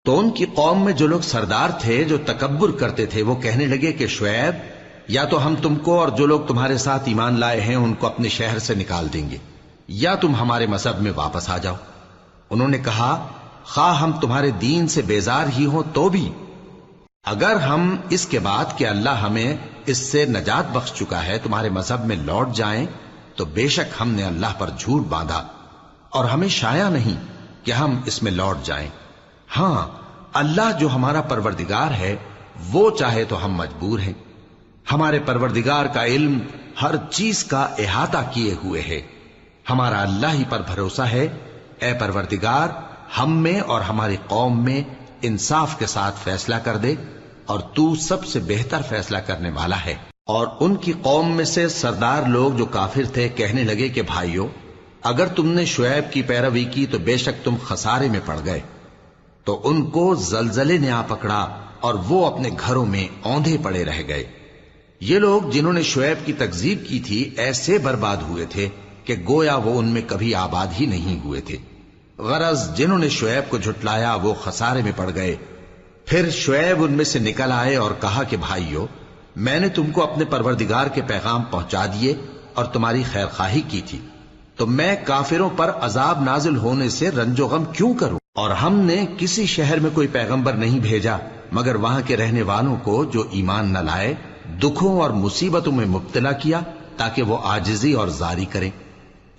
تو ان کی قوم میں جو لوگ سردار تھے جو تکبر کرتے تھے وہ کہنے لگے کہ شعیب، یا تو ہم تم کو اور جو لوگ تمہارے ساتھ ایمان لائے ہیں ان کو اپنے شہر سے نکال دیں گے، یا تم ہمارے مذہب میں واپس آ جاؤ۔ انہوں نے کہا، خواہ ہم تمہارے دین سے بیزار ہی ہوں تو بھی، اگر ہم اس کے بعد کہ اللہ ہمیں اس سے نجات بخش چکا ہے تمہارے مذہب میں لوٹ جائیں تو بے شک ہم نے اللہ پر جھوٹ باندھا اور ہمیں شایع نہیں کہ ہم اس میں لوٹ جائیں۔ ہاں، اللہ جو ہمارا پروردگار ہے وہ چاہے تو ہم مجبور ہیں۔ ہمارے پروردگار کا علم ہر چیز کا احاطہ کیے ہوئے ہے۔ ہمارا اللہ ہی پر بھروسہ ہے۔ اے پروردگار، ہم میں اور ہماری قوم میں انصاف کے ساتھ فیصلہ کر دے، اور تو سب سے بہتر فیصلہ کرنے والا ہے۔ اور ان کی قوم میں سے سردار لوگ جو کافر تھے کہنے لگے کہ بھائیو، اگر تم نے شعیب کی پیروی کی تو بے شک تم خسارے میں پڑ گئے۔ تو ان کو زلزلے نے آ پکڑا اور وہ اپنے گھروں میں اوندھے پڑے رہ گئے۔ یہ لوگ جنہوں نے شعیب کی تکذیب کی تھی ایسے برباد ہوئے تھے کہ گویا وہ ان میں کبھی آباد ہی نہیں ہوئے تھے۔ غرض جنہوں نے شعیب کو جھٹلایا وہ خسارے میں پڑ گئے۔ پھر شعیب ان میں سے نکل آئے اور کہا کہ بھائیو، میں نے تم کو اپنے پروردگار کے پیغام پہنچا دیے اور تمہاری خیر خواہی کی تھی، تو میں کافروں پر عذاب نازل ہونے سے رنج و غم کیوں کروں؟ اور ہم نے کسی شہر میں کوئی پیغمبر نہیں بھیجا مگر وہاں کے رہنے والوں کو جو ایمان نہ لائے دکھوں اور مصیبتوں میں مبتلا کیا تاکہ وہ عاجزی اور زاری کریں۔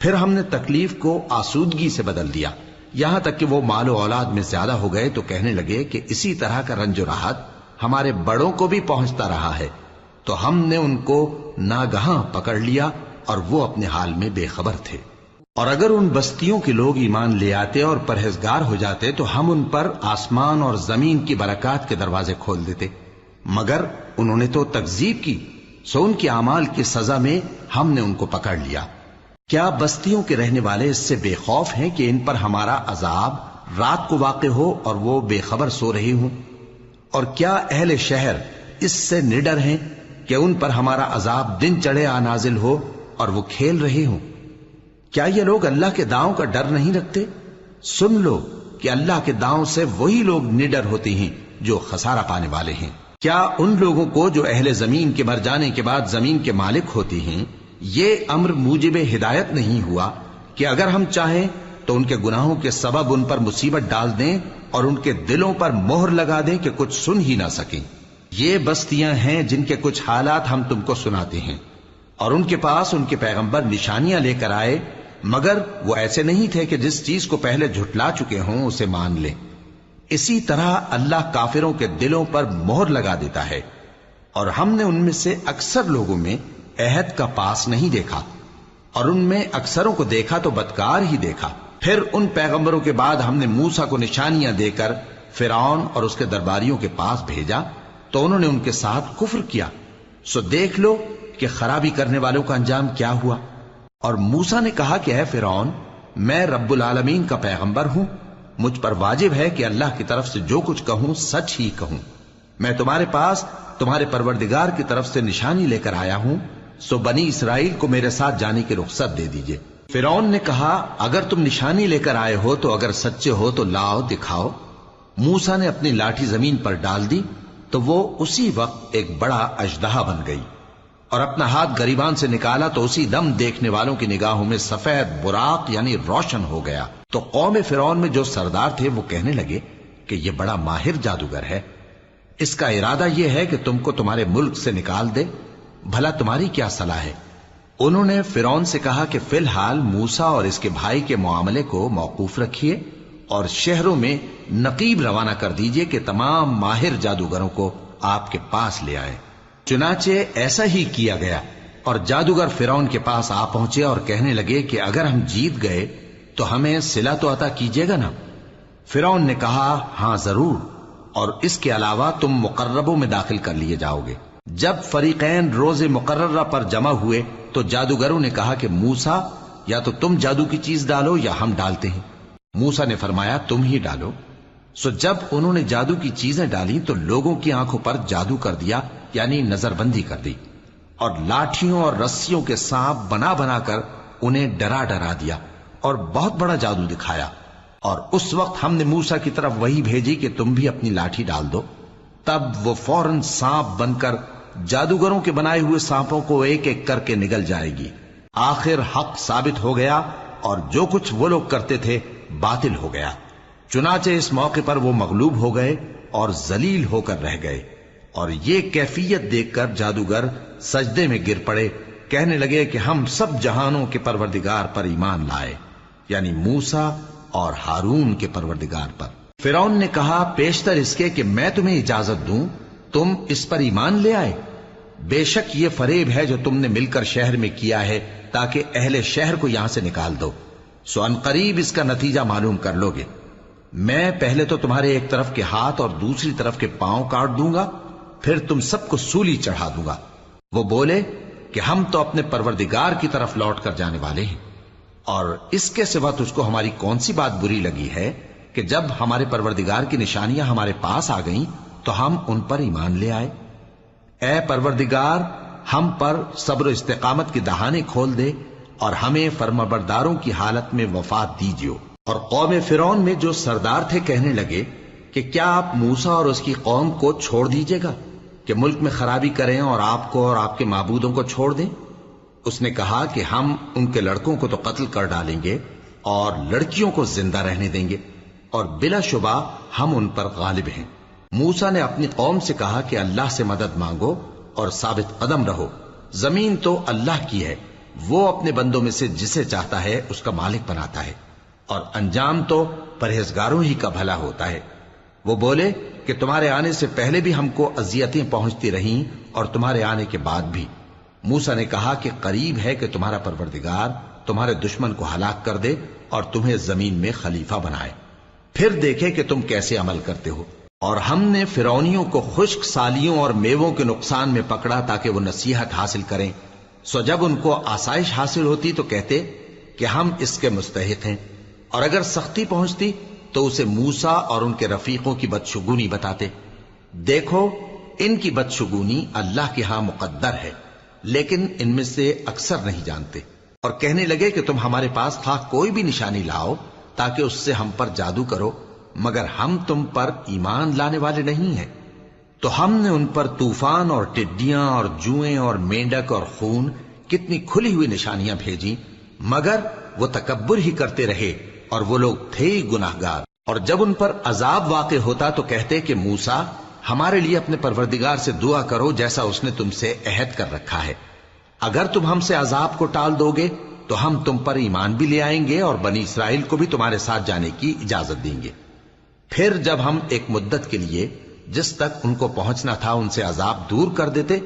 پھر ہم نے تکلیف کو آسودگی سے بدل دیا، یہاں تک کہ وہ مال و اولاد میں زیادہ ہو گئے تو کہنے لگے کہ اسی طرح کا رنج و راحت ہمارے بڑوں کو بھی پہنچتا رہا ہے۔ تو ہم نے ان کو ناگہاں پکڑ لیا اور وہ اپنے حال میں بے خبر تھے۔ اور اگر ان بستیوں کے لوگ ایمان لے آتے اور پرہیزگار ہو جاتے تو ہم ان پر آسمان اور زمین کی برکات کے دروازے کھول دیتے، مگر انہوں نے تو تکذیب کی، سو ان کے اعمال کی سزا میں ہم نے ان کو پکڑ لیا۔ کیا بستیوں کے رہنے والے اس سے بے خوف ہیں کہ ان پر ہمارا عذاب رات کو واقع ہو اور وہ بے خبر سو رہے ہوں؟ اور کیا اہل شہر اس سے نڈر ہیں کہ ان پر ہمارا عذاب دن چڑھے آ نازل ہو اور وہ کھیل رہے ہوں؟ کیا یہ لوگ اللہ کے داؤں کا ڈر نہیں رکھتے؟ سن لو کہ اللہ کے داؤں سے وہی لوگ نڈر ہوتے ہیں جو خسارہ پانے والے ہیں۔ کیا ان لوگوں کو جو اہل زمین کے مر جانے کے بعد زمین کے مالک ہوتے ہیں یہ امر موجب ہدایت نہیں ہوا کہ اگر ہم چاہیں تو ان کے گناہوں کے سبب ان پر مصیبت ڈال دیں اور ان کے دلوں پر مہر لگا دیں کہ کچھ سن ہی نہ سکیں؟ یہ بستیاں ہیں جن کے کچھ حالات ہم تم کو سناتے ہیں، اور ان کے پاس ان کے پیغمبر نشانیاں لے کر آئے، مگر وہ ایسے نہیں تھے کہ جس چیز کو پہلے جھٹلا چکے ہوں اسے مان لیں۔ اسی طرح اللہ کافروں کے دلوں پر مہر لگا دیتا ہے، اور ہم نے ان میں سے اکثر لوگوں میں عہد کا پاس نہیں دیکھا، اور ان میں اکثروں کو دیکھا تو بدکار ہی دیکھا۔ پھر ان پیغمبروں کے بعد ہم نے موسیٰ کو نشانیاں دے کر فرعون اور اس کے درباریوں کے پاس بھیجا تو انہوں نے ان کے ساتھ کفر کیا، سو دیکھ لو کہ خرابی کرنے والوں کا انجام کیا ہوا۔ اور موسیٰ نے کہا کہ اے فرعون، میں رب العالمین کا پیغمبر ہوں، مجھ پر واجب ہے کہ اللہ کی طرف سے جو کچھ کہوں سچ ہی کہوں۔ میں تمہارے پاس تمہارے پروردگار کی طرف سے نشانی لے کر آیا ہوں، سو بنی اسرائیل کو میرے ساتھ جانے کی رخصت دے دیجئے۔ فرعون نے کہا، اگر تم نشانی لے کر آئے ہو تو اگر سچے ہو تو لاؤ دکھاؤ۔ موسیٰ نے اپنی لاٹھی زمین پر ڈال دی تو وہ اسی وقت ایک بڑا اژدہا بن گئی، اور اپنا ہاتھ گریبان سے نکالا تو اسی دم دیکھنے والوں کی نگاہوں میں سفید براق یعنی روشن ہو گیا۔ تو قوم فرعون میں جو سردار تھے وہ کہنے لگے کہ یہ بڑا ماہر جادوگر ہے، اس کا ارادہ یہ ہے کہ تم کو تمہارے ملک سے نکال دے، بھلا تمہاری کیا صلاح ہے؟ انہوں نے فرعون سے کہا کہ فی الحال موسیٰ اور اس کے بھائی کے معاملے کو موقوف رکھیے اور شہروں میں نقیب روانہ کر دیجئے کہ تمام ماہر جادوگروں کو آپ کے پاس لے آئے۔ چنانچہ ایسا ہی کیا گیا، اور جادوگر فرعون کے پاس آ پہنچے اور کہنے لگے کہ اگر ہم جیت گئے تو ہمیں صلہ تو عطا کیجیے گا نا؟ فرعون نے کہا، ہاں ضرور، اور اس کے علاوہ تم مقربوں میں داخل کر لیے جاؤ گے۔ جب فریقین روز مقررہ پر جمع ہوئے تو جادوگروں نے کہا کہ موسیٰ، یا تو تم جادو کی چیز ڈالو یا ہم ڈالتے ہیں۔ موسیٰ نے فرمایا، تم ہی ڈالو۔ سو جب انہوں نے جادو کی چیزیں ڈالی تو لوگوں کی آنکھوں پر جادو کر دیا، یعنی نظر بندی کر دی، اور لاٹھیوں اور رسیوں کے سانپ بنا بنا کر انہیں ڈرا ڈرا دیا اور بہت بڑا جادو دکھایا۔ اور اس وقت ہم نے موسیٰ کی طرف وہی بھیجی کہ تم بھی اپنی لاٹھی ڈال دو، تب وہ فوراً سانپ بن کر جادوگروں کے بنائے ہوئے سانپوں کو ایک ایک کر کے نگل جائے گی۔ آخر حق ثابت ہو گیا اور جو کچھ وہ لوگ کرتے تھے باطل ہو گیا۔ چنانچہ اس موقع پر وہ مغلوب ہو گئے اور ذلیل ہو کر رہ گئے، اور یہ کیفیت دیکھ کر جادوگر سجدے میں گر پڑے، کہنے لگے کہ ہم سب جہانوں کے پروردگار پر ایمان لائے، یعنی موسیٰ اور ہارون کے پروردگار پر۔ فرعون نے کہا پیشتر اس کے کہ میں تمہیں اجازت دوں تم اس پر ایمان لے آئے، بے شک یہ فریب ہے جو تم نے مل کر شہر میں کیا ہے تاکہ اہل شہر کو یہاں سے نکال دو، سو ان قریب اس کا نتیجہ معلوم کر لو گے۔ میں پہلے تو تمہارے ایک طرف کے ہاتھ اور دوسری طرف کے پاؤں کاٹ دوں گا، پھر تم سب کو سولی چڑھا دوں گا۔ وہ بولے کہ ہم تو اپنے پروردگار کی طرف لوٹ کر جانے والے ہیں، اور اس کے سوا تجھ کو ہماری کون سی بات بری لگی ہے کہ جب ہمارے پروردگار کی نشانیاں ہمارے پاس آ گئیں تو ہم ان پر ایمان لے آئے؟ اے پروردگار، ہم پر صبر و استقامت کی دہانے کھول دے اور ہمیں فرمانبرداروں کی حالت میں وفات دیجیو۔ اور قوم فرعون میں جو سردار تھے کہنے لگے کہ کیا آپ موسیٰ اور اس کی قوم کو چھوڑ دیجیے گا کہ ملک میں خرابی کریں اور آپ کو اور آپ کے معبودوں کو چھوڑ دیں؟ اس نے کہا کہ ہم ان کے لڑکوں کو تو قتل کر ڈالیں گے اور لڑکیوں کو زندہ رہنے دیں گے، اور بلا شبہ ہم ان پر غالب ہیں۔ موسیٰ نے اپنی قوم سے کہا کہ اللہ سے مدد مانگو اور ثابت قدم رہو، زمین تو اللہ کی ہے، وہ اپنے بندوں میں سے جسے چاہتا ہے اس کا مالک بناتا ہے، اور انجام تو پرہیزگاروں ہی کا بھلا ہوتا ہے۔ وہ بولے کہ تمہارے آنے سے پہلے بھی ہم کو اذیتیں پہنچتی رہیں اور تمہارے آنے کے بعد بھی۔ موسیٰ نے کہا کہ قریب ہے کہ تمہارا پروردگار تمہارے دشمن کو ہلاک کر دے اور تمہیں زمین میں خلیفہ بنائے، پھر دیکھے کہ تم کیسے عمل کرتے ہو۔ اور ہم نے فرعونیوں کو خشک سالیوں اور میووں کے نقصان میں پکڑا تاکہ وہ نصیحت حاصل کریں، سو جب ان کو آسائش حاصل ہوتی تو کہتے کہ ہم اس کے مستحق ہیں، اور اگر سختی پہنچتی تو اسے موسیٰ اور ان کے رفیقوں کی بدشگونی بتاتے۔ دیکھو ان کی بدشگونی اللہ کے ہاں مقدر ہے، لیکن ان میں سے اکثر نہیں جانتے۔ اور کہنے لگے کہ تم ہمارے پاس خواہ کوئی بھی نشانی لاؤ تاکہ اس سے ہم پر جادو کرو، مگر ہم تم پر ایمان لانے والے نہیں ہیں۔ تو ہم نے ان پر طوفان اور ٹڈیاں اور جوئیں اور مینڈک اور خون کتنی کھلی ہوئی نشانیاں بھیجیں، مگر وہ تکبر ہی کرتے رہے اور وہ لوگ تھے ہی گناہگار۔ اور جب ان پر عذاب واقع ہوتا تو کہتے کہ موسیٰ ہمارے لیے اپنے پروردگار سے دعا کرو جیسا اس نے تم سے عہد کر رکھا ہے، اگر تم ہم سے عذاب کو ٹال دو گے تو ہم تم پر ایمان بھی لے آئیں گے اور بنی اسرائیل کو بھی تمہارے ساتھ جانے کی اجازت دیں گے۔ پھر جب ہم ایک مدت کے لیے جس تک ان کو پہنچنا تھا ان سے عذاب دور کر دیتے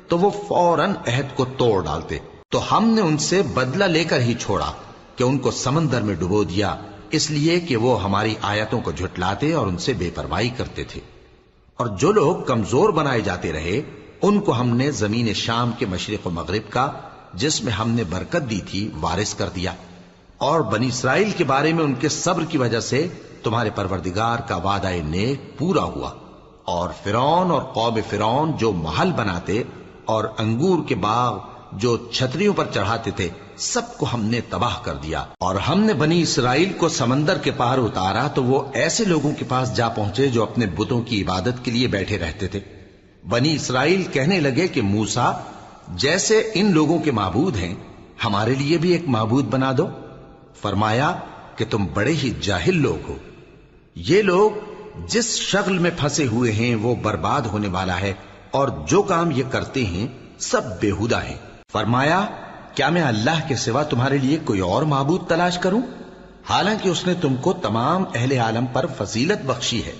تو وہ فوراً عہد کو توڑ ڈالتے، تو ہم نے ان سے بدلہ لے کر ہی چھوڑا کہ ان کو سمندر میں ڈبو دیا، اس لیے کہ وہ ہماری آیتوں کو جھٹلاتے اور ان سے بے پرواہی کرتے تھے۔ اور جو لوگ کمزور بنائے جاتے رہے ان کو ہم نے زمین شام کے مشرق و مغرب کا جس میں ہم نے برکت دی تھی وارث کر دیا، اور بنی اسرائیل کے بارے میں ان کے صبر کی وجہ سے تمہارے پروردگار کا وعدہ نیک پورا ہوا۔ اور فرعون اور قوم فرعون جو محل بناتے اور انگور کے باغ جو چھتریوں پر چڑھاتے تھے سب کو ہم نے تباہ کر دیا۔ اور ہم نے بنی اسرائیل کو سمندر کے پار اتارا تو وہ ایسے لوگوں کے پاس جا پہنچے جو اپنے بتوں کی عبادت کے لیے بیٹھے رہتے تھے۔ بنی اسرائیل کہنے لگے کہ موسیٰ جیسے ان لوگوں کے معبود ہیں ہمارے لیے بھی ایک معبود بنا دو۔ فرمایا کہ تم بڑے ہی جاہل لوگ ہو، یہ لوگ جس شغل میں پھنسے ہوئے ہیں وہ برباد ہونے والا ہے، اور جو کام یہ کرتے ہیں سب بےہودہ ہیں۔ فرمایا کیا میں اللہ کے سوا تمہارے لیے کوئی اور معبود تلاش کروں، حالانکہ اس نے تم کو تمام اہل عالم پر فضیلت بخشی ہے۔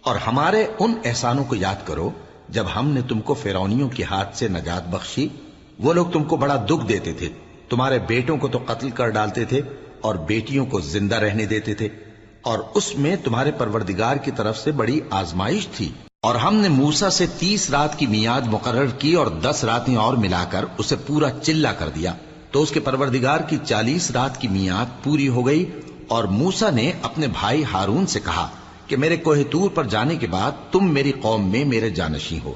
اور ہمارے ان احسانوں کو یاد کرو جب ہم نے تم کو فرعونیوں کے ہاتھ سے نجات بخشی، وہ لوگ تم کو بڑا دکھ دیتے تھے، تمہارے بیٹوں کو تو قتل کر ڈالتے تھے اور بیٹیوں کو زندہ رہنے دیتے تھے، اور اس میں تمہارے پروردگار کی طرف سے بڑی آزمائش تھی۔ اور ہم نے موسیٰ سے 30 رات کی میعاد مقرر کی اور 10 راتیں اور ملا کر اسے پورا چلا کر دیا، تو اس کے پروردگار کی 40 رات کی میعاد پوری ہو گئی۔ اور موسیٰ نے اپنے بھائی ہارون سے کہا کہ میرے کوہ طور پر جانے کے بعد تم میری قوم میں میرے جانشین ہو،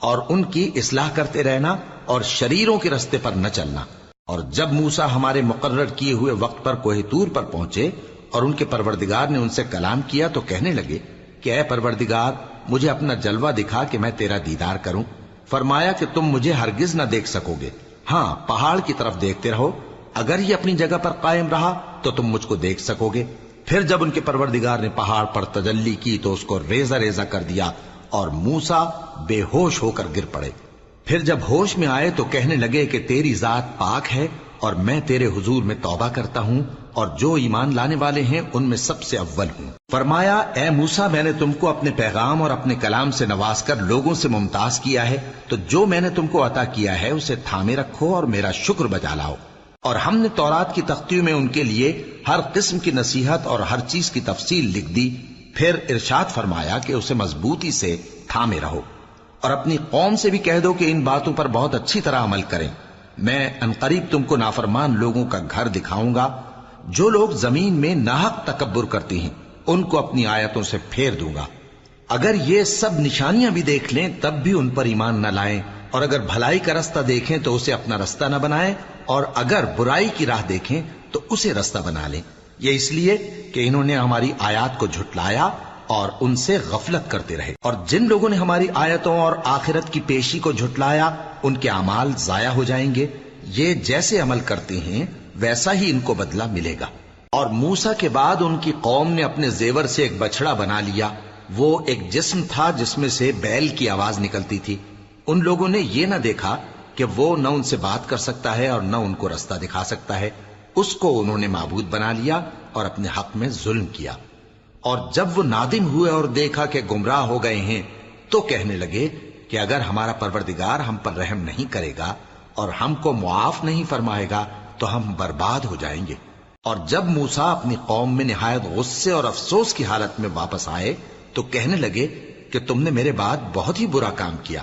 اور ان کی اصلاح کرتے رہنا اور شریروں کے رستے پر نہ چلنا۔ اور جب موسیٰ ہمارے مقرر کیے ہوئے وقت پر کوہ طور پر پہنچے اور ان کے پروردگار نے ان سے کلام کیا تو کہنے لگے کہ اے پروردگار مجھے اپنا جلوہ دکھا کہ میں تیرا دیدار کروں۔ فرمایا کہ تم مجھے ہرگز نہ دیکھ سکو گے، ہاں پہاڑ کی طرف دیکھتے رہو، اگر یہ اپنی جگہ پر قائم رہا تو تم مجھ کو دیکھ سکو گے۔ پھر جب ان کے پروردگار نے پہاڑ پر تجلی کی تو اس کو ریزہ ریزہ کر دیا اور موسیٰ بے ہوش ہو کر گر پڑے۔ پھر جب ہوش میں آئے تو کہنے لگے کہ تیری ذات پاک ہے اور میں تیرے حضور میں توبہ کرتا ہوں اور جو ایمان لانے والے ہیں ان میں سب سے اول ہوں۔ فرمایا اے موسیٰ میں نے تم کو اپنے پیغام اور اپنے کلام سے نواز کر لوگوں سے ممتاز کیا ہے، تو جو میں نے تم کو عطا کیا ہے اسے تھامے رکھو اور میرا شکر بجا لاؤ۔ اور ہم نے تورات کی تختیوں میں ان کے لیے ہر قسم کی نصیحت اور ہر چیز کی تفصیل لکھ دی۔ پھر ارشاد فرمایا کہ اسے مضبوطی سے تھامے رہو اور اپنی قوم سے بھی کہہ دو کہ ان باتوں پر بہت اچھی طرح عمل کریں۔ میں انقریب تم کو نافرمان لوگوں کا گھر دکھاؤں گا، جو لوگ زمین میں ناحق تکبر کرتے ہیں ان کو اپنی آیتوں سے پھیر دوں گا۔ اگر یہ سب نشانیاں بھی دیکھ لیں تب بھی ان پر ایمان نہ لائیں، اور اگر بھلائی کا رستہ دیکھیں تو اسے اپنا رستہ نہ بنائیں، اور اگر برائی کی راہ دیکھیں تو اسے رستہ بنا لیں۔ یہ اس لیے کہ انہوں نے ہماری آیات کو جھٹلایا اور ان سے غفلت کرتے رہے، اور جن لوگوں نے ہماری آیتوں اور آخرت کی پیشی کو جھٹلایا ان کے اعمال ضائع ہو جائیں گے۔ یہ جیسے عمل کرتے ہیں ویسا ہی ان کو بدلہ ملے گا۔ اور موسیٰ کے بعد ان کی قوم نے اپنے زیور سے ایک بچڑا بنا لیا، وہ ایک جسم تھا جس میں سے بیل کی آواز نکلتی تھی۔ ان لوگوں نے یہ نہ دیکھا کہ وہ نہ ان سے بات کر سکتا ہے اور نہ ان کو رستہ دکھا سکتا ہے، اس کو انہوں نے معبود بنا لیا اور اپنے حق میں ظلم کیا۔ اور جب وہ نادم ہوئے اور دیکھا کہ گمراہ ہو گئے ہیں تو کہنے لگے کہ اگر ہمارا پروردگار ہم پر رحم نہیں کرے گا اور ہم کو معاف نہیں فرمائے گا تو ہم برباد ہو جائیں گے۔ اور جب موسیٰ اپنی قوم میں نہایت غصے اور افسوس کی حالت میں واپس آئے تو کہنے لگے کہ تم نے میرے بعد بہت ہی برا کام کیا،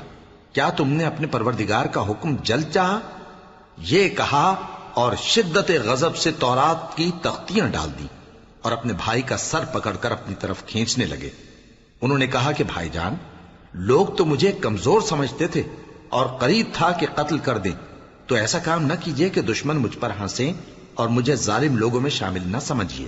کیا تم نے اپنے پروردگار کا حکم جلد چاہا؟ یہ کہا اور شدت غضب سے تورات کی تختیاں ڈال دی اور اپنے بھائی کا سر پکڑ کر اپنی طرف کھینچنے لگے۔ انہوں نے کہا کہ بھائی جان، لوگ تو مجھے کمزور سمجھتے تھے اور قریب تھا کہ قتل کر دیں، تو ایسا کام نہ کیجیے کہ دشمن مجھ پر ہنسیں اور مجھے ظالم لوگوں میں شامل نہ سمجھیے۔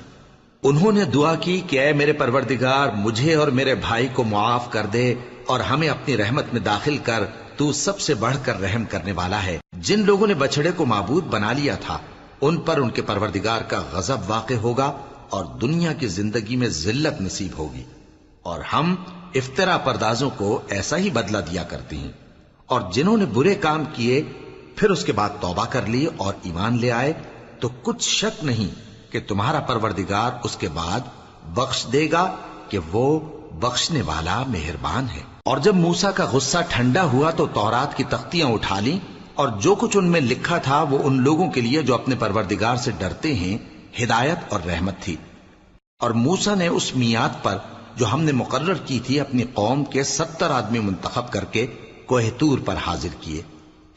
انہوں نے دعا کی کہ اے میرے پروردگار مجھے اور میرے بھائی کو معاف کر دے اور ہمیں اپنی رحمت میں داخل کر، تو سب سے بڑھ کر رحم کرنے والا ہے۔ جن لوگوں نے بچڑے کو معبود بنا لیا تھا ان پر ان کے پروردگار کا غضب واقع ہوگا اور دنیا کی زندگی میں ذلت نصیب ہوگی، اور ہم افترا پردازوں کو ایسا ہی بدلہ دیا کرتے ہیں۔ اور جنہوں نے برے کام کیے پھر اس کے بعد توبہ کر لی اور ایمان لے آئے تو کچھ شک نہیں کہ تمہارا پروردگار اس کے بعد بخش دے گا کہ وہ بخشنے والا مہربان ہے۔ اور جب موسیٰ کا غصہ ٹھنڈا ہوا تو تورات کی تختیاں اٹھا لیں، اور جو کچھ ان میں لکھا تھا وہ ان لوگوں کے لیے جو اپنے پروردگار سے ڈرتے ہیں ہدایت اور رحمت تھی۔ اور موسیٰ نے اس میعاد پر جو ہم نے مقرر کی تھی اپنی قوم کے 70 آدمی منتخب کر کے کوہ طور پر حاضر کیے۔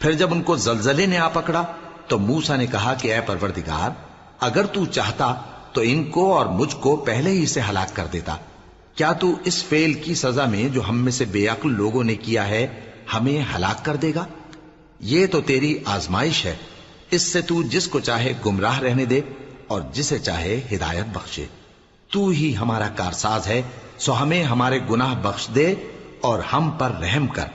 پھر جب ان کو زلزلے نے آ پکڑا تو موسیٰ نے کہا کہ اے پروردگار اگر تو چاہتا تو ان کو اور مجھ کو پہلے ہی سے ہلاک کر دیتا، کیا تو اس فعل کی سزا میں جو ہم میں سے بے عقل لوگوں نے کیا ہے ہمیں ہلاک کر دے گا؟ یہ تو تیری آزمائش ہے، اس سے تو جس کو چاہے گمراہ رہنے دے اور جسے چاہے ہدایت بخشے۔ تو ہی ہمارا کارساز ہے، سو ہمیں ہمارے گناہ بخش دے اور ہم پر رحم کر،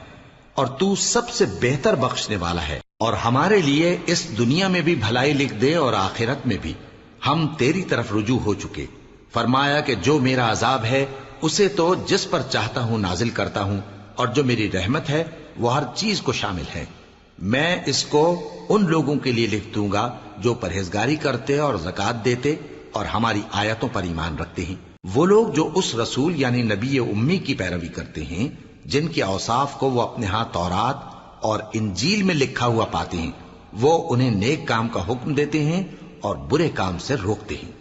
اور تو سب سے بہتر بخشنے والا ہے، اور ہمارے لیے اس دنیا میں بھی بھلائی لکھ دے اور آخرت میں بھی، ہم تیری طرف رجوع ہو چکے۔ فرمایا کہ جو میرا عذاب ہے اسے تو جس پر چاہتا ہوں نازل کرتا ہوں، اور جو میری رحمت ہے وہ ہر چیز کو شامل ہے۔ میں اس کو ان لوگوں کے لیے لکھ دوں گا جو پرہیزگاری کرتے اور زکوٰۃ دیتے اور ہماری آیتوں پر ایمان رکھتے ہیں، وہ لوگ جو اس رسول یعنی نبی امی کی پیروی کرتے ہیں جن کے اوصاف کو وہ اپنے ہاں تورات اور انجیل میں لکھا ہوا پاتے ہیں، وہ انہیں نیک کام کا حکم دیتے ہیں اور برے کام سے روکتے ہیں،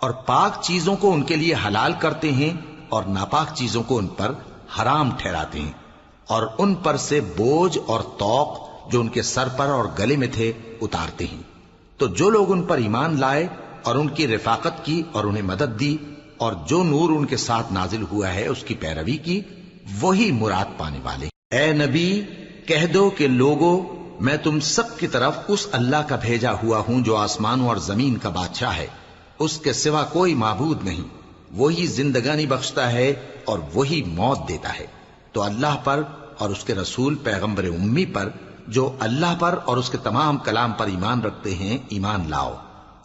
اور پاک چیزوں کو ان کے لیے حلال کرتے ہیں اور ناپاک چیزوں کو ان پر حرام ٹھہراتے ہیں، اور ان پر سے بوجھ اور طوق جو ان کے سر پر اور گلے میں تھے اتارتے ہیں۔ تو جو لوگ ان پر ایمان لائے اور ان کی رفاقت کی اور انہیں مدد دی اور جو نور ان کے ساتھ نازل ہوا ہے اس کی پیروی کی، وہی مراد پانے والے۔ اے نبی کہہ دو کہ لوگو میں تم سب کی طرف اس اللہ کا بھیجا ہوا ہوں جو آسمانوں اور زمین کا بادشاہ ہے، اس کے سوا کوئی معبود نہیں، وہی زندگانی بخشتا ہے اور وہی موت دیتا ہے۔ تو اللہ پر اور اس کے رسول پیغمبر امی پر جو اللہ پر اور اس کے تمام کلام پر ایمان رکھتے ہیں ایمان لاؤ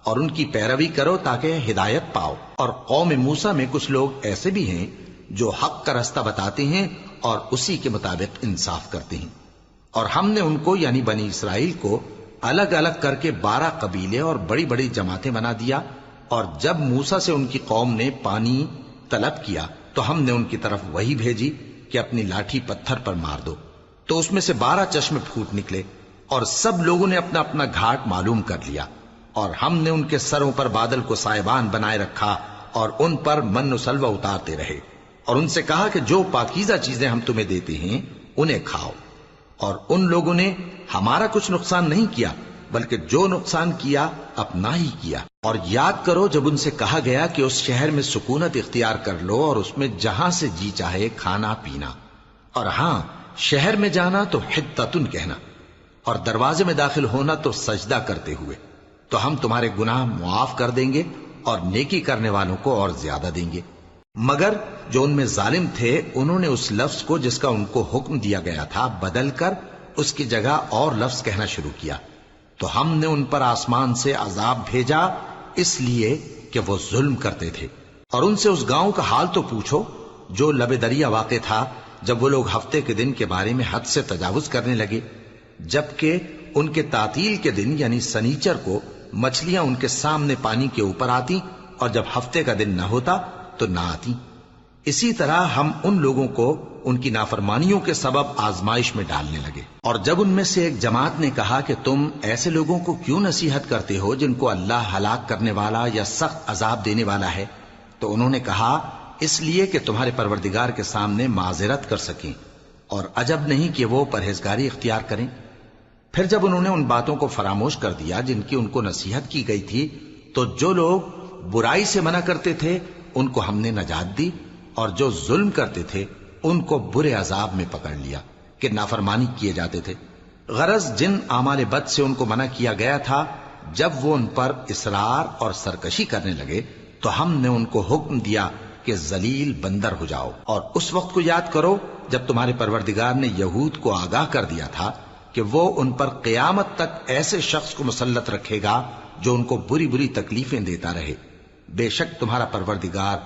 اور ان کی پیروی کرو تاکہ ہدایت پاؤ۔ اور قوم موسیٰ میں کچھ لوگ ایسے بھی ہیں جو حق کا راستہ بتاتے ہیں اور اسی کے مطابق انصاف کرتے ہیں۔ اور ہم نے ان کو یعنی بنی اسرائیل کو الگ الگ کر کے 12 قبیلے اور بڑی بڑی جماعتیں بنا دیا، اور جب موسیٰ سے ان کی قوم نے پانی طلب کیا تو ہم نے ان کی طرف وہی بھیجی کہ اپنی لاٹھی پتھر پر مار دو، تو اس میں سے 12 چشمے پھوٹ نکلے، اور سب لوگوں نے اپنا اپنا گھاٹ معلوم کر لیا، اور ہم نے ان کے سروں پر بادل کو سائبان بنائے رکھا اور ان پر من و سلوہ اتارتے رہے، اور ان سے کہا کہ جو پاکیزہ چیزیں ہم تمہیں دیتے ہیں انہیں کھاؤ۔ اور ان لوگوں نے ہمارا کچھ نقصان نہیں کیا بلکہ جو نقصان کیا اپنا ہی کیا۔ اور یاد کرو جب ان سے کہا گیا کہ اس شہر میں سکونت اختیار کر لو اور اس میں جہاں سے جی چاہے کھانا پینا، اور ہاں شہر میں جانا تو حطتن کہنا، اور دروازے میں داخل ہونا تو سجدہ کرتے ہوئے، تو ہم تمہارے گناہ معاف کر دیں گے اور نیکی کرنے والوں کو اور زیادہ دیں گے۔ مگر جو ان میں ظالم تھے انہوں نے اس لفظ کو جس کا ان کو حکم دیا گیا تھا بدل کر اس کی جگہ اور لفظ کہنا شروع کیا، تو ہم نے ان پر آسمان سے عذاب بھیجا اس لیے کہ وہ ظلم کرتے تھے۔ اور ان سے اس گاؤں کا حال تو پوچھو جو لب دریا واقع تھا، جب وہ لوگ ہفتے کے دن کے بارے میں حد سے تجاوز کرنے لگے، جبکہ ان کے تعطیل کے دن یعنی سنیچر کو مچھلیاں ان کے سامنے پانی کے اوپر آتی، اور جب ہفتے کا دن نہ ہوتا تو نہ آتی۔ اسی طرح ہم ان لوگوں کو ان کی نافرمانیوں کے سبب آزمائش میں ڈالنے لگے۔ اور جب ان میں سے ایک جماعت نے کہا کہ تم ایسے لوگوں کو کیوں نصیحت کرتے ہو جن کو اللہ ہلاک کرنے والا یا سخت عذاب دینے والا ہے، تو انہوں نے کہا اس لیے کہ تمہارے پروردگار کے سامنے معذرت کر سکیں، اور عجب نہیں کہ وہ پرہیزگاری اختیار کریں۔ پھر جب انہوں نے ان باتوں کو فراموش کر دیا جن کی ان کو نصیحت کی گئی تھی، تو جو لوگ برائی سے منع کرتے تھے ان کو ہم نے نجات دی، اور جو ظلم کرتے تھے ان کو برے عذاب میں پکڑ لیا کہ نافرمانی کیے جاتے تھے۔ غرض جن اعمال بد سے ان کو منع کیا گیا تھا، جب وہ ان پر اصرار اور سرکشی کرنے لگے تو ہم نے ان کو حکم دیا کہ ذلیل بندر ہو جاؤ۔ اور اس وقت کو یاد کرو جب تمہارے پروردگار نے یہود کو آگاہ کر دیا تھا کہ وہ ان پر قیامت تک ایسے شخص کو مسلط رکھے گا جو ان کو بری بری تکلیفیں دیتا رہے۔ بے شک تمہارا پروردگار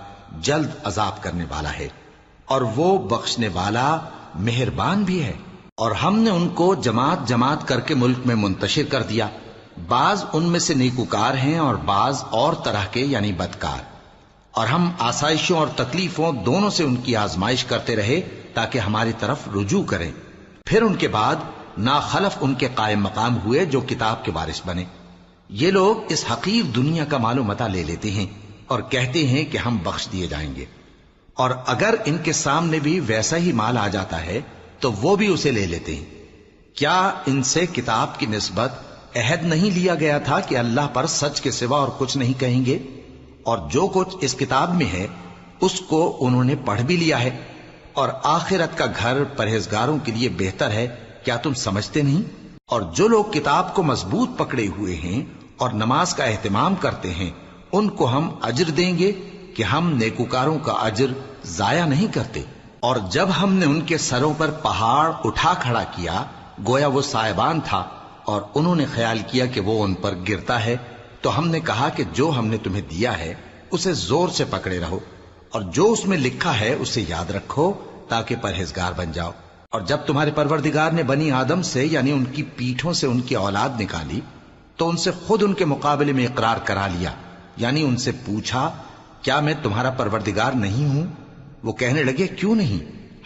جلد عذاب کرنے والا ہے، اور وہ بخشنے والا مہربان بھی ہے۔ اور ہم نے ان کو جماعت جماعت کر کے ملک میں منتشر کر دیا، بعض ان میں سے نیکوکار ہیں اور بعض اور طرح کے یعنی بدکار، اور ہم آسائشوں اور تکلیفوں دونوں سے ان کی آزمائش کرتے رہے تاکہ ہماری طرف رجوع کریں۔ پھر ان کے بعد ناخلف ان کے قائم مقام ہوئے جو کتاب کے وارث بنے۔ یہ لوگ اس حقیر دنیا کا مال و متاع لے لیتے ہیں اور کہتے ہیں کہ ہم بخش دیے جائیں گے، اور اگر ان کے سامنے بھی ویسا ہی مال آ جاتا ہے تو وہ بھی اسے لے لیتے ہیں۔ کیا ان سے کتاب کی نسبت عہد نہیں لیا گیا تھا کہ اللہ پر سچ کے سوا اور کچھ نہیں کہیں گے؟ اور جو کچھ اس کتاب میں ہے اس کو انہوں نے پڑھ بھی لیا ہے، اور آخرت کا گھر پرہیزگاروں کے لیے بہتر ہے، کیا تم سمجھتے نہیں؟ اور جو لوگ کتاب کو مضبوط پکڑے ہوئے ہیں اور نماز کا اہتمام کرتے ہیں ان کو ہم اجر دیں گے کہ ہم نیکوکاروں کا اجر ضائع نہیں کرتے۔ اور جب ہم نے ان کے سروں پر پہاڑ اٹھا کھڑا کیا گویا وہ سائبان تھا، اور انہوں نے خیال کیا کہ وہ ان پر گرتا ہے، تو ہم نے کہا کہ جو ہم نے تمہیں دیا ہے اسے زور سے پکڑے رہو، اور جو اس میں لکھا ہے اسے یاد رکھو تاکہ پرہیزگار بن جاؤ۔ اور جب تمہارے پروردگار نے بنی آدم سے یعنی ان کی پیٹھوں سے ان کی اولاد نکالی تو ان سے خود ان کے مقابلے میں اقرار کرا لیا، یعنی ان سے پوچھا کیا میں تمہارا پروردگار نہیں ہوں؟ وہ کہنے لگے کیوں نہیں،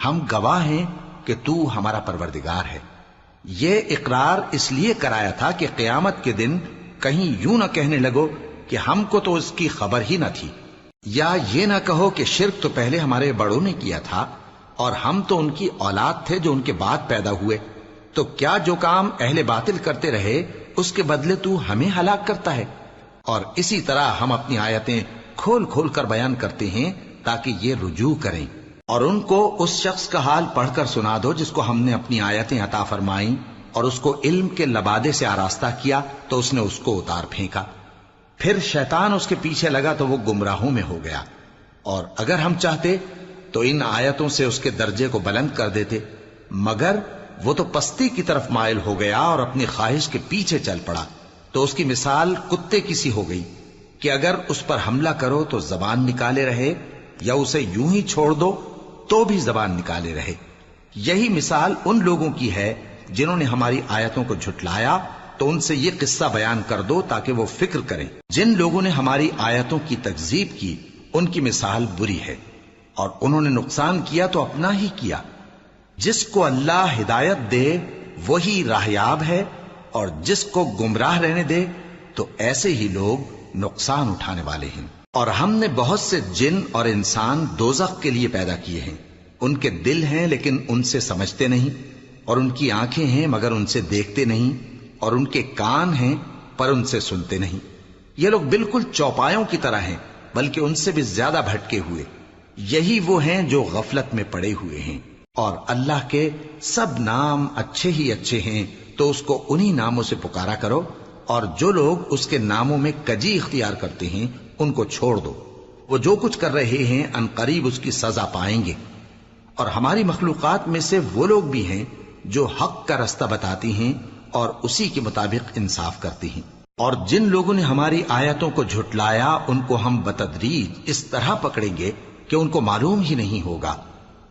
ہم گواہ ہیں کہ تو ہمارا پروردگار ہے۔ یہ اقرار اس لیے کرایا تھا کہ قیامت کے دن کہیں یوں نہ کہنے لگو کہ ہم کو تو اس کی خبر ہی نہ تھی، یا یہ نہ کہو کہ شرک تو پہلے ہمارے بڑوں نے کیا تھا اور ہم تو ان کی اولاد تھے جو ان کے بعد پیدا ہوئے، تو کیا جو کام اہل باطل کرتے رہے اس کے بدلے تو ہمیں ہلاک کرتا ہے؟ اور اسی طرح ہم اپنی آیتیں کھول کھول کر بیان کرتے ہیں تاکہ یہ رجوع کریں۔ اور ان کو اس شخص کا حال پڑھ کر سنا دو جس کو ہم نے اپنی آیتیں عطا فرمائیں اور اس کو علم کے لبادے سے آراستہ کیا تو اس نے اس کو اتار پھینکا، پھر شیطان اس کے پیچھے لگا تو وہ گمراہوں میں ہو گیا، اور اگر ہم چاہتے تو ان آیتوں سے اس کے درجے کو بلند کر دیتے، مگر وہ تو پستی کی طرف مائل ہو گیا اور اپنی خواہش کے پیچھے چل پڑا، تو اس کی مثال کتے کی سی ہو گئی کہ اگر اس پر حملہ کرو تو زبان نکالے رہے، یا اسے یوں ہی چھوڑ دو تو بھی زبان نکالے رہے۔ یہی مثال ان لوگوں کی ہے جنہوں نے ہماری آیتوں کو جھٹلایا، تو ان سے یہ قصہ بیان کر دو تاکہ وہ فکر کریں۔ جن لوگوں نے ہماری آیتوں کی تکذیب کی ان کی مثال بری ہے، اور انہوں نے نقصان کیا تو اپنا ہی کیا۔ جس کو اللہ ہدایت دے وہی راہیاب ہے، اور جس کو گمراہ رہنے دے تو ایسے ہی لوگ نقصان اٹھانے والے ہیں۔ اور ہم نے بہت سے جن اور انسان دوزخ کے لیے پیدا کیے ہیں، ان کے دل ہیں لیکن ان سے سمجھتے نہیں، اور ان کی آنکھیں ہیں مگر ان سے دیکھتے نہیں، اور ان کے کان ہیں پر ان سے سنتے نہیں۔ یہ لوگ بالکل چوپایوں کی طرح ہیں، بلکہ ان سے بھی زیادہ بھٹکے ہوئے۔ یہی وہ ہیں جو غفلت میں پڑے ہوئے ہیں۔ اور اللہ کے سب نام اچھے ہی اچھے ہیں، تو اس کو انہی ناموں سے پکارا کرو، اور جو لوگ اس کے ناموں میں کجی اختیار کرتے ہیں ان کو چھوڑ دو۔ وہ جو کچھ کر رہے ہیں ان قریب اس کی سزا پائیں گے۔ اور ہماری مخلوقات میں سے وہ لوگ بھی ہیں جو حق کا رستہ بتاتی ہیں اور اسی کے مطابق انصاف کرتی ہیں۔ اور جن لوگوں نے ہماری آیتوں کو جھٹلایا ان کو ہم بتدریج اس طرح پکڑیں گے کہ ان کو معلوم ہی نہیں ہوگا،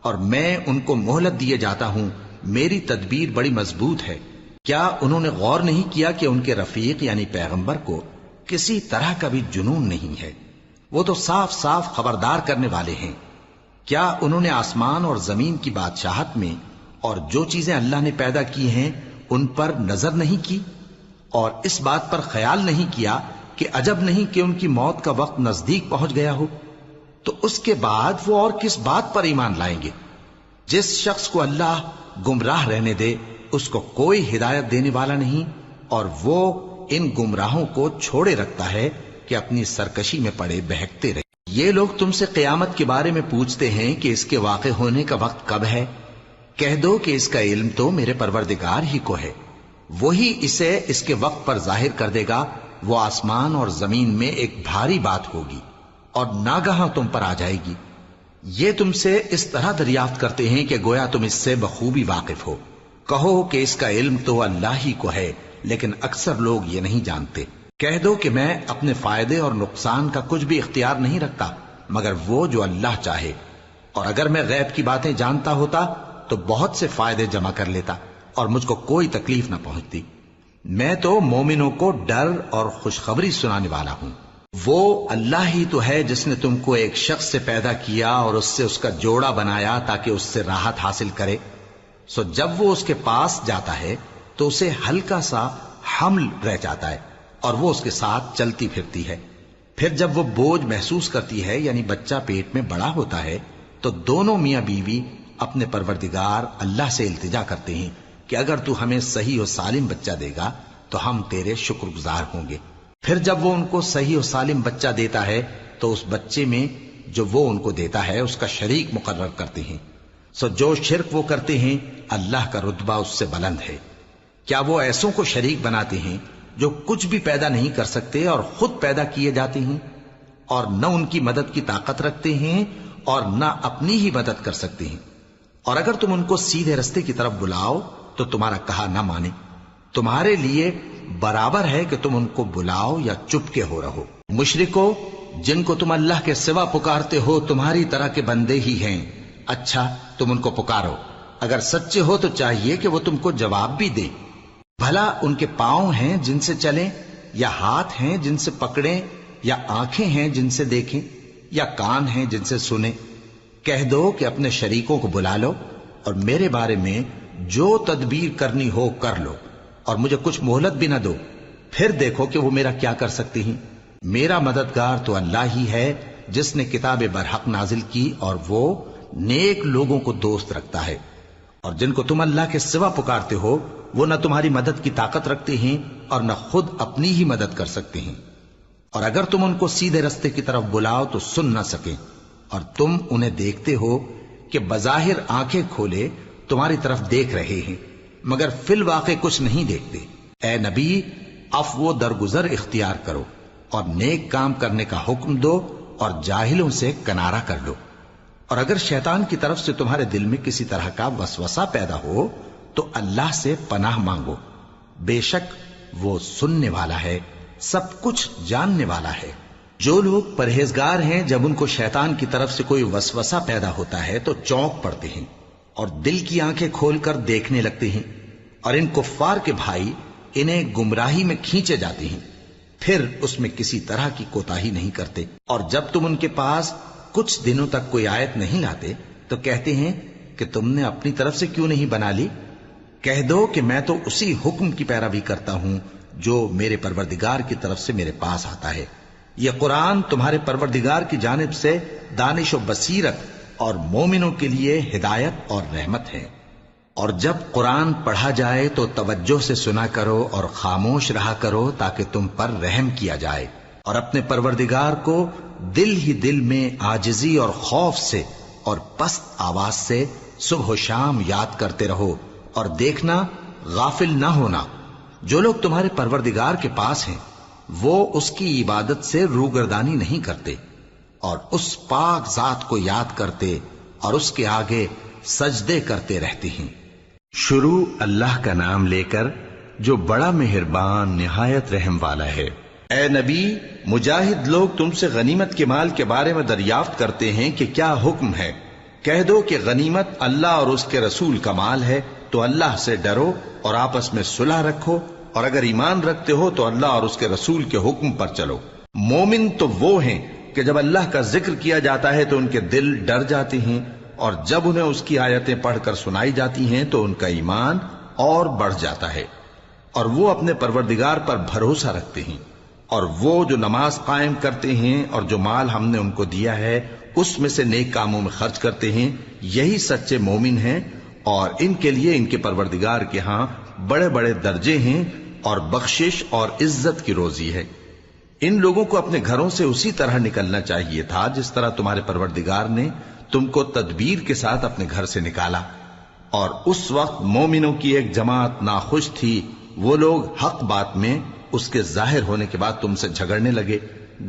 اور میں ان کو مہلت دیے جاتا ہوں، میری تدبیر بڑی مضبوط ہے۔ کیا انہوں نے غور نہیں کیا کہ ان کے رفیق یعنی پیغمبر کو کسی طرح کا بھی جنون نہیں ہے؟ وہ تو صاف صاف خبردار کرنے والے ہیں۔ کیا انہوں نے آسمان اور زمین کی بادشاہت میں اور جو چیزیں اللہ نے پیدا کی ہیں ان پر نظر نہیں کی، اور اس بات پر خیال نہیں کیا کہ عجب نہیں کہ ان کی موت کا وقت نزدیک پہنچ گیا ہو؟ تو اس کے بعد وہ اور کس بات پر ایمان لائیں گے؟ جس شخص کو اللہ گمراہ رہنے دے اس کو کوئی ہدایت دینے والا نہیں، اور وہ ان گمراہوں کو چھوڑے رکھتا ہے کہ اپنی سرکشی میں پڑے بہکتے رہے۔ یہ لوگ تم سے قیامت کے بارے میں پوچھتے ہیں کہ اس کے واقع ہونے کا وقت کب ہے؟ کہہ دو کہ اس کا علم تو میرے پروردگار ہی کو ہے، وہی اسے اس کے وقت پر ظاہر کر دے گا۔ وہ آسمان اور زمین میں ایک بھاری بات ہوگی اور ناگہاں تم پر آ جائے گی۔ یہ تم سے اس طرح دریافت کرتے ہیں کہ گویا تم اس سے بخوبی واقف ہو۔ کہو کہ اس کا علم تو اللہ ہی کو ہے، لیکن اکثر لوگ یہ نہیں جانتے۔ کہہ دو کہ میں اپنے فائدے اور نقصان کا کچھ بھی اختیار نہیں رکھتا مگر وہ جو اللہ چاہے، اور اگر میں غیب کی باتیں جانتا ہوتا تو بہت سے فائدے جمع کر لیتا اور مجھ کو کوئی تکلیف نہ پہنچتی۔ میں تو مومنوں کو ڈر اور خوشخبری سنانے والا ہوں۔ وہ اللہ ہی تو ہے جس نے تم کو ایک شخص سے پیدا کیا اور اس سے اس کا جوڑا بنایا تاکہ اس سے راحت حاصل کرے۔ سو جب وہ اس کے پاس جاتا ہے تو اسے ہلکا سا حمل رہ جاتا ہے اور وہ اس کے ساتھ چلتی پھرتی ہے۔ پھر جب وہ بوجھ محسوس کرتی ہے یعنی بچہ پیٹ میں بڑا ہوتا ہے تو دونوں میاں بیوی اپنے پروردگار اللہ سے التجا کرتے ہیں کہ اگر تو ہمیں صحیح و سالم بچہ دے گا تو ہم تیرے شکر گزار ہوں گے۔ پھر جب وہ ان کو صحیح و سالم بچہ دیتا ہے تو اس بچے میں جو وہ ان کو دیتا ہے اس کا شریک مقرر کرتے ہیں۔ سو جو شرک وہ کرتے ہیں اللہ کا رتبہ اس سے بلند ہے۔ کیا وہ ایسوں کو شریک بناتے ہیں جو کچھ بھی پیدا نہیں کر سکتے اور خود پیدا کیے جاتے ہیں، اور نہ ان کی مدد کی طاقت رکھتے ہیں اور نہ اپنی ہی مدد کر سکتے ہیں؟ اور اگر تم ان کو سیدھے رستے کی طرف بلاؤ تو تمہارا کہا نہ مانے، تمہارے لیے برابر ہے کہ تم ان کو بلاؤ یا چپ کے ہو رہو۔ مشرکو، جن کو تم اللہ کے سوا پکارتے ہو تمہاری طرح کے بندے ہی ہیں، اچھا تم ان کو پکارو، اگر سچے ہو تو چاہیے کہ وہ تم کو جواب بھی دیں۔ بھلا ان کے پاؤں ہیں جن سے چلیں، یا ہاتھ ہیں جن سے پکڑیں، یا آنکھیں ہیں جن سے دیکھیں، یا کان ہیں جن سے سنیں؟ کہہ دو کہ اپنے شریکوں کو بلا لو اور میرے بارے میں جو تدبیر کرنی ہو کر لو، اور مجھے کچھ مہلت بھی نہ دو، پھر دیکھو کہ وہ میرا کیا کر سکتے ہیں۔ میرا مددگار تو اللہ ہی ہے جس نے کتاب برحق نازل کی، اور وہ نیک لوگوں کو دوست رکھتا ہے۔ اور جن کو تم اللہ کے سوا پکارتے ہو وہ نہ تمہاری مدد کی طاقت رکھتے ہیں اور نہ خود اپنی ہی مدد کر سکتے ہیں، اور اگر تم ان کو سیدھے رستے کی طرف بلاؤ تو سن نہ سکیں، اور تم انہیں دیکھتے ہو کہ بظاہر آنکھیں کھولے تمہاری طرف دیکھ رہے ہیں مگر فی الواقع کچھ نہیں دیکھتے۔ اے نبی، عفو و درگزر اختیار کرو، اور نیک کام کرنے کا حکم دو اور جاہلوں سے کنارہ کر لو۔ اور اگر شیطان کی طرف سے تمہارے دل میں کسی طرح کا وسوسہ پیدا ہو تو اللہ سے پناہ مانگو، بے شک وہ سننے والا ہے، سب کچھ جاننے والا ہے۔ جو لوگ پرہیزگار ہیں جب ان کو شیطان کی طرف سے کوئی وسوسہ پیدا ہوتا ہے تو چونک پڑتے ہیں اور دل کی آنکھیں کھول کر دیکھنے لگتے ہیں، اور ان کفار کے بھائی انہیں گمراہی میں کھینچے جاتے ہیں، پھر اس میں کسی طرح کی کوتاہی نہیں کرتے۔ اور جب تم ان کے پاس کچھ دنوں تک کوئی آیت نہیں لاتے تو کہتے ہیں کہ تم نے اپنی طرف سے کیوں نہیں بنا لی؟ کہہ دو کہ میں تو اسی حکم کی پیروی کرتا ہوں جو میرے پروردگار کی طرف سے میرے پاس آتا ہے۔ یہ قرآن تمہارے پروردگار کی جانب سے دانش و بصیرت اور مومنوں کے لیے ہدایت اور رحمت ہے۔ اور جب قرآن پڑھا جائے تو توجہ سے سنا کرو اور خاموش رہا کرو تاکہ تم پر رحم کیا جائے، اور اپنے پروردگار کو دل ہی دل میں عاجزی اور خوف سے اور پست آواز سے صبح و شام یاد کرتے رہو، اور دیکھنا غافل نہ ہونا۔ جو لوگ تمہارے پروردگار کے پاس ہیں وہ اس کی عبادت سے روگردانی نہیں کرتے اور اس پاک ذات کو یاد کرتے اور اس کے آگے سجدے کرتے رہتے ہیں۔ شروع اللہ کا نام لے کر جو بڑا مہربان نہایت رحم والا ہے۔ اے نبی، مجاہد لوگ تم سے غنیمت کے مال کے بارے میں دریافت کرتے ہیں کہ کیا حکم ہے۔ کہہ دو کہ غنیمت اللہ اور اس کے رسول کا مال ہے، تو اللہ سے ڈرو اور آپس میں صلح رکھو، اور اگر ایمان رکھتے ہو تو اللہ اور اس کے رسول کے حکم پر چلو۔ مومن تو وہ ہیں کہ جب اللہ کا ذکر کیا جاتا ہے تو ان کے دل ڈر جاتے ہیں، اور جب انہیں اس کی آیتیں پڑھ کر سنائی جاتی ہیں تو ان کا ایمان اور بڑھ جاتا ہے، اور وہ اپنے پروردگار پر بھروسہ رکھتے ہیں، اور وہ جو نماز قائم کرتے ہیں اور جو مال ہم نے ان کو دیا ہے اس میں سے نیک کاموں میں خرچ کرتے ہیں، یہی سچے مومن ہیں، اور ان کے لیے ان کے پروردگار کے ہاں بڑے بڑے درجے ہیں اور بخشش اور عزت کی روزی ہے۔ ان لوگوں کو اپنے گھروں سے اسی طرح نکلنا چاہیے تھا جس طرح تمہارے پروردگار نے تم کو تدبیر کے ساتھ اپنے گھر سے نکالا، اور اس وقت مومنوں کی ایک جماعت ناخوش تھی، وہ لوگ حق بات میں اس کے ظاہر ہونے کے بعد تم سے جھگڑنے لگے،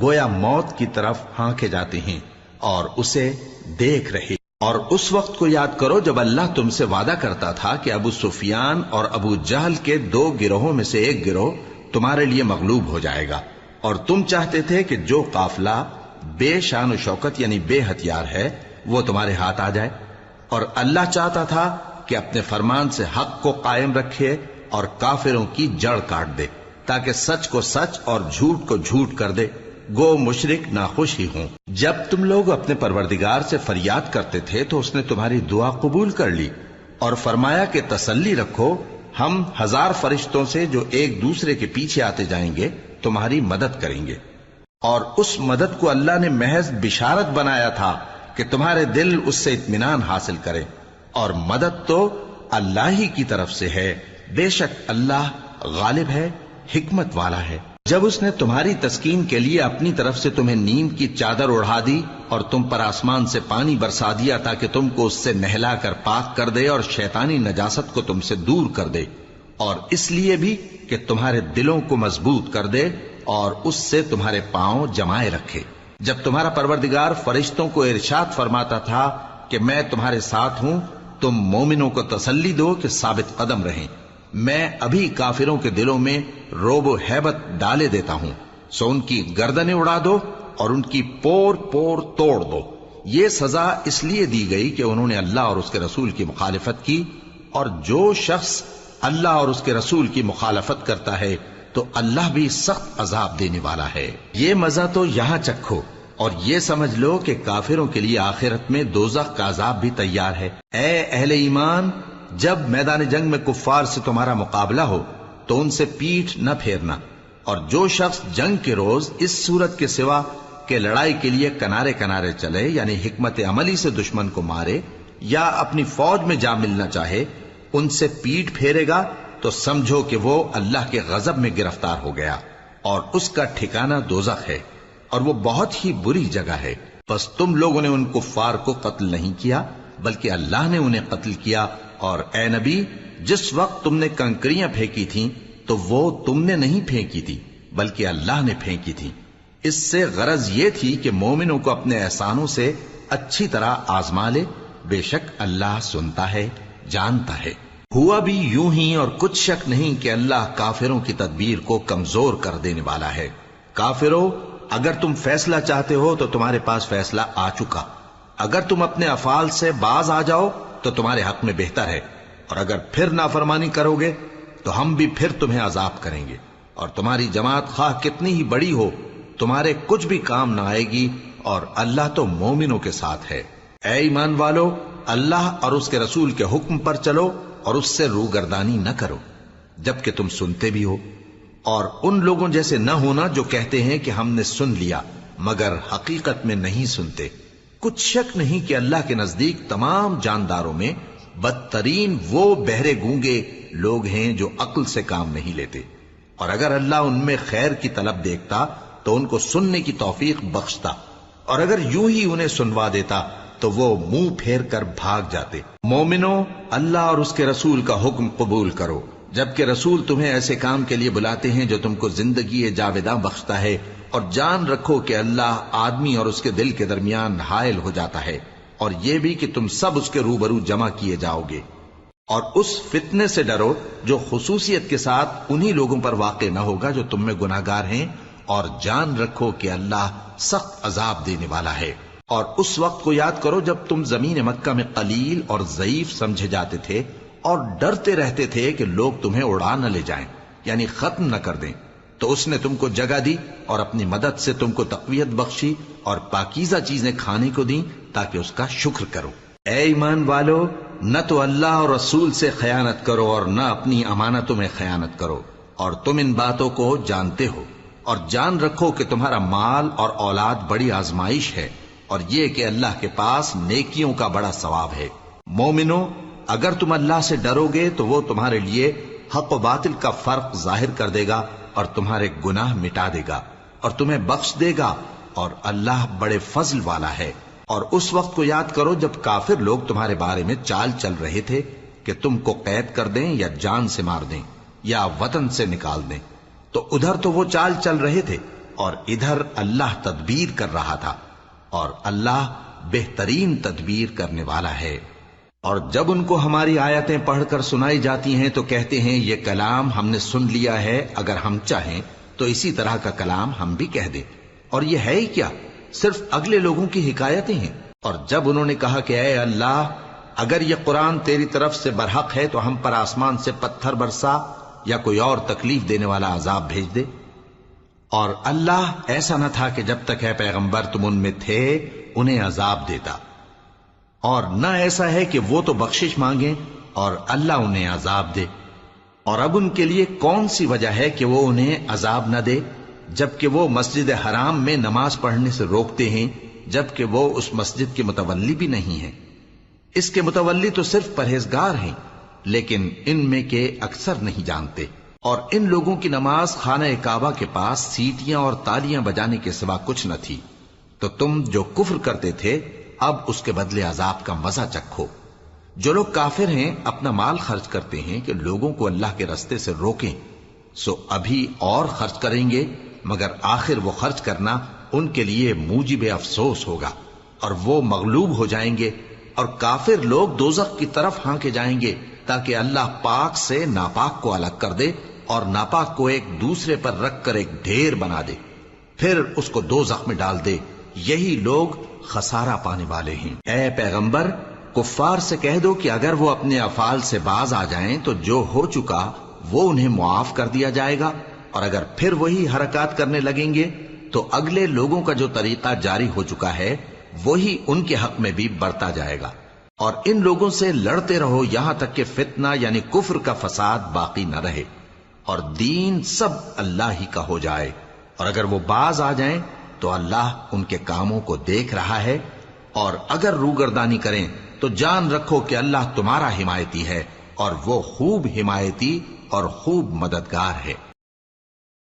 گویا موت کی طرف ہانکے جاتے ہیں اور اسے دیکھ رہے۔ اور اس وقت کو یاد کرو جب اللہ تم سے وعدہ کرتا تھا کہ ابو سفیان اور ابو جہل کے 2 گروہوں میں سے ایک گروہ تمہارے لیے مغلوب ہو جائے گا، اور تم چاہتے تھے کہ جو قافلہ بے شان و شوکت یعنی بے ہتھیار ہے وہ تمہارے ہاتھ آ جائے، اور اللہ چاہتا تھا کہ اپنے فرمان سے حق کو قائم رکھے اور کافروں کی جڑ کاٹ دے، تاکہ سچ کو سچ اور جھوٹ کو جھوٹ کر دے، گو مشرک ناخوش ہی ہوں۔ جب تم لوگ اپنے پروردگار سے فریاد کرتے تھے تو اس نے تمہاری دعا قبول کر لی اور فرمایا کہ تسلی رکھو، ہم 1000 فرشتوں سے جو ایک دوسرے کے پیچھے آتے جائیں گے تمہاری مدد کریں گے۔ اور اس مدد کو اللہ نے محض بشارت بنایا تھا کہ تمہارے دل اس سے اطمینان حاصل کرے، اور مدد تو اللہ ہی کی طرف سے ہے، بے شک اللہ غالب ہے، حکمت والا ہے۔ جب اس نے تمہاری تسکین کے لیے اپنی طرف سے تمہیں نیند کی چادر اڑھا دی اور تم پر آسمان سے پانی برسا دیا تاکہ تم کو اس سے نہلا کر پاک کر دے اور شیطانی نجاست کو تم سے دور کر دے، اور اس لیے بھی کہ تمہارے دلوں کو مضبوط کر دے اور اس سے تمہارے پاؤں جمائے رکھے، جب تمہارا پروردگار فرشتوں کو ارشاد فرماتا تھا کہ میں تمہارے ساتھ ہوں، تم مومنوں کو تسلی دو کہ ثابت قدم رہیں، میں ابھی کافروں کے دلوں میں روب و ہیبت ڈالے دیتا ہوں، سو ان کی گردنیں اڑا دو اور ان کی پور پور توڑ دو۔ یہ سزا اس لیے دی گئی کہ انہوں نے اللہ اور اس کے رسول کی مخالفت کی، اور جو شخص اللہ اور اس کے رسول کی مخالفت کرتا ہے تو اللہ بھی سخت عذاب دینے والا ہے۔ یہ مزہ تو یہاں چکھو اور یہ سمجھ لو کہ کافروں کے لیے آخرت میں دوزخ کا عذاب بھی تیار ہے۔ اے اہل ایمان، جب میدان جنگ میں کفار سے تمہارا مقابلہ ہو تو ان سے پیٹھ نہ پھیرنا، اور جو شخص جنگ کے روز اس صورت کے سوا کہ لڑائی کے لیے کنارے کنارے چلے یعنی حکمت عملی سے دشمن کو مارے یا اپنی فوج میں جا ملنا چاہے، ان سے پیٹھ پھیرے گا تو سمجھو کہ وہ اللہ کے غضب میں گرفتار ہو گیا، اور اس کا ٹھکانہ دوزخ ہے، اور وہ بہت ہی بری جگہ ہے۔ بس تم لوگوں نے ان کفار کو قتل نہیں کیا بلکہ اللہ نے انہیں قتل کیا، اور اے نبی، جس وقت تم نے کنکریاں پھینکی تھیں تو وہ تم نے نہیں پھینکی تھی بلکہ اللہ نے پھینکی تھی، اس سے غرض یہ تھی کہ مومنوں کو اپنے احسانوں سے اچھی طرح آزما لے. بے شک اللہ سنتا ہے، جانتا ہے. ہوا بھی یوں ہی، اور کچھ شک نہیں کہ اللہ کافروں کی تدبیر کو کمزور کر دینے والا ہے. کافروں، اگر تم فیصلہ چاہتے ہو تو تمہارے پاس فیصلہ آ چکا. اگر تم اپنے افعال سے باز آ جاؤ تو تمہارے حق میں بہتر ہے، اور اگر پھر نافرمانی کرو گے تو ہم بھی پھر تمہیں عذاب کریں گے. اور تمہاری جماعت خواہ کتنی ہی بڑی ہو تمہارے کچھ بھی کام نہ آئے گی، اور اللہ تو مومنوں کے ساتھ ہے. اے ایمان والو، اللہ اور اس کے رسول کے حکم پر چلو اور اس سے روگردانی نہ کرو جبکہ تم سنتے بھی ہو، اور ان لوگوں جیسے نہ ہونا جو کہتے ہیں کہ ہم نے سن لیا مگر حقیقت میں نہیں سنتے. کچھ شک نہیں کہ اللہ کے نزدیک تمام جانداروں میں بدترین وہ بہرے گونگے لوگ ہیں جو عقل سے کام نہیں لیتے. اور اگر اللہ ان میں خیر کی طلب دیکھتا تو ان کو سننے کی توفیق بخشتا، اور اگر یوں ہی انہیں سنوا دیتا تو وہ منہ پھیر کر بھاگ جاتے. مومنوں، اللہ اور اس کے رسول کا حکم قبول کرو جبکہ رسول تمہیں ایسے کام کے لیے بلاتے ہیں جو تم کو زندگی جاوداں بخشتا ہے. اور جان رکھو کہ اللہ آدمی اور اس کے دل کے درمیان حائل ہو جاتا ہے، اور یہ بھی کہ تم سب اس کے روبرو جمع کیے جاؤ گے. اور اس فتنے سے ڈرو جو خصوصیت کے ساتھ انہی لوگوں پر واقع نہ ہوگا جو تم میں گناہگار ہیں، اور جان رکھو کہ اللہ سخت عذاب دینے والا ہے. اور اس وقت کو یاد کرو جب تم زمین مکہ میں قلیل اور ضعیف سمجھے جاتے تھے اور ڈرتے رہتے تھے کہ لوگ تمہیں اڑا نہ لے جائیں، یعنی ختم نہ کر دیں. تو اس نے تم کو جگہ دی اور اپنی مدد سے تم کو تقویت بخشی اور پاکیزہ چیزیں کھانے کو دیں تاکہ اس کا شکر کرو. اے ایمان والو، نہ تو اللہ اور رسول سے خیانت کرو اور نہ اپنی امانتوں میں خیانت کرو، اور تم ان باتوں کو جانتے ہو. اور جان رکھو کہ تمہارا مال اور اولاد بڑی آزمائش ہے، اور یہ کہ اللہ کے پاس نیکیوں کا بڑا ثواب ہے. مومنو، اگر تم اللہ سے ڈرو گے تو وہ تمہارے لیے حق و باطل کا فرق ظاہر کر دے گا اور تمہارے گناہ مٹا دے گا اور تمہیں بخش دے گا، اور اللہ بڑے فضل والا ہے. اور اس وقت کو یاد کرو جب کافر لوگ تمہارے بارے میں چال چل رہے تھے کہ تم کو قید کر دیں یا جان سے مار دیں یا وطن سے نکال دیں. تو ادھر تو وہ چال چل رہے تھے اور ادھر اللہ تدبیر کر رہا تھا، اور اللہ بہترین تدبیر کرنے والا ہے. اور جب ان کو ہماری آیتیں پڑھ کر سنائی جاتی ہیں تو کہتے ہیں یہ کلام ہم نے سن لیا ہے، اگر ہم چاہیں تو اسی طرح کا کلام ہم بھی کہہ دیں. اور یہ ہے ہی کیا، صرف اگلے لوگوں کی حکایتیں ہیں. اور جب انہوں نے کہا کہ اے اللہ، اگر یہ قرآن تیری طرف سے برحق ہے تو ہم پر آسمان سے پتھر برسا یا کوئی اور تکلیف دینے والا عذاب بھیج دے. اور اللہ ایسا نہ تھا کہ جب تک ہے پیغمبر تم ان میں تھے انہیں عذاب دیتا، اور نہ ایسا ہے کہ وہ تو بخشش مانگیں اور اللہ انہیں عذاب دے. اور اب ان کے لیے کون سی وجہ ہے کہ وہ انہیں عذاب نہ دے جبکہ وہ مسجد حرام میں نماز پڑھنے سے روکتے ہیں، جبکہ وہ اس مسجد کے متولی بھی نہیں ہیں. اس کے متولی تو صرف پرہیزگار ہیں، لیکن ان میں کے اکثر نہیں جانتے. اور ان لوگوں کی نماز خانہ کعبہ کے پاس سیٹیاں اور تالیاں بجانے کے سوا کچھ نہ تھی. تو تم جو کفر کرتے تھے اب اس کے بدلے عذاب کا مزہ چکھو. جو لوگ کافر ہیں اپنا مال خرچ کرتے ہیں کہ لوگوں کو اللہ کے رستے سے روکیں، سو ابھی اور خرچ کریں گے، مگر آخر وہ خرچ کرنا ان کے لیے موجب افسوس ہوگا اور وہ مغلوب ہو جائیں گے. اور کافر لوگ دوزخ کی طرف ہانکے جائیں گے تاکہ اللہ پاک سے ناپاک کو الگ کر دے اور ناپاک کو ایک دوسرے پر رکھ کر ایک ڈھیر بنا دے، پھر اس کو دوزخ میں ڈال دے. یہی لوگ خسارہ پانے والے ہیں. اے پیغمبر، کفار سے کہہ دو کہ اگر وہ اپنے افعال سے باز آ جائیں تو جو ہو چکا وہ انہیں معاف کر دیا جائے گا، اور اگر پھر وہی حرکات کرنے لگیں گے تو اگلے لوگوں کا جو طریقہ جاری ہو چکا ہے وہی ان کے حق میں بھی برتا جائے گا. اور ان لوگوں سے لڑتے رہو یہاں تک کہ فتنہ یعنی کفر کا فساد باقی نہ رہے اور دین سب اللہ ہی کا ہو جائے. اور اگر وہ باز آ جائیں تو اللہ ان کے کاموں کو دیکھ رہا ہے، اور اگر روگردانی کریں تو جان رکھو کہ اللہ تمہارا حمایتی ہے، اور وہ خوب حمایتی اور خوب مددگار ہے.